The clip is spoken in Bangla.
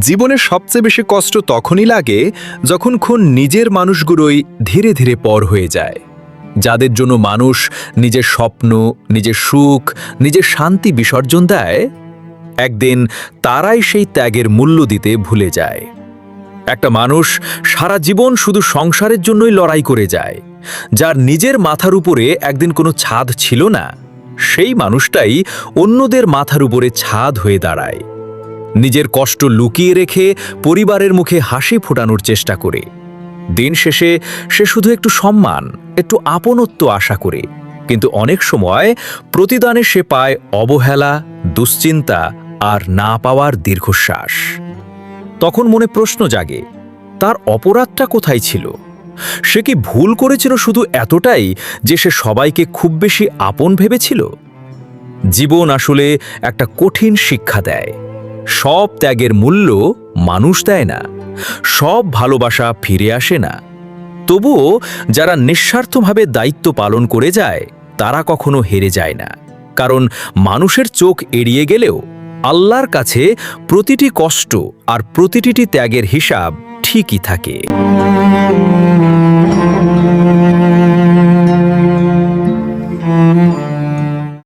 জীবনে সবচেয়ে বেশি কষ্ট তখনই লাগে যখন খুন নিজের মানুষগুলোই ধীরে ধীরে পর হয়ে যায়, যাদের জন্য মানুষ নিজের স্বপ্ন, নিজের সুখ, নিজের শান্তি বিসর্জন দেয়। একদিন তারাই সেই ত্যাগের মূল্য দিতে ভুলে যায়। একটা মানুষ সারা জীবন শুধু সংসারের জন্যই লড়াই করে যায়, যার নিজের মাথার উপরে একদিন কোনো ছাদ ছিল না, সেই মানুষটাই অন্যদের মাথার উপরে ছাদ হয়ে দাঁড়ায়। নিজের কষ্ট লুকিয়ে রেখে পরিবারের মুখে হাসি ফোটানোর চেষ্টা করে। দিন শেষে সে শুধু একটু সম্মান, একটু আপনত্ব আশা করে, কিন্তু অনেক সময় প্রতিদানে সে পায় অবহেলা, দুশ্চিন্তা আর না পাওয়ার দীর্ঘশ্বাস। তখন মনে প্রশ্ন জাগে, তার অপরাধটা কোথায় ছিল? সে কি ভুল করেছিল শুধু এতটাই যে সে সবাইকে খুব বেশি আপন ভেবেছিল? জীবন আসলে একটা কঠিন শিক্ষা দেয়। সব ত্যাগের মূল্য মানুষ দেয় না, সব ভালোবাসা ফিরে আসে না। তবুও যারা নিঃস্বার্থভাবে দায়িত্ব পালন করে যায়, তারা কখনো হেরে যায় না। কারণ মানুষের চোখ এড়িয়ে গেলেও আল্লাহর কাছে প্রতিটি কষ্ট আর প্রতিটি ত্যাগের হিসাব ঠিকই থাকে।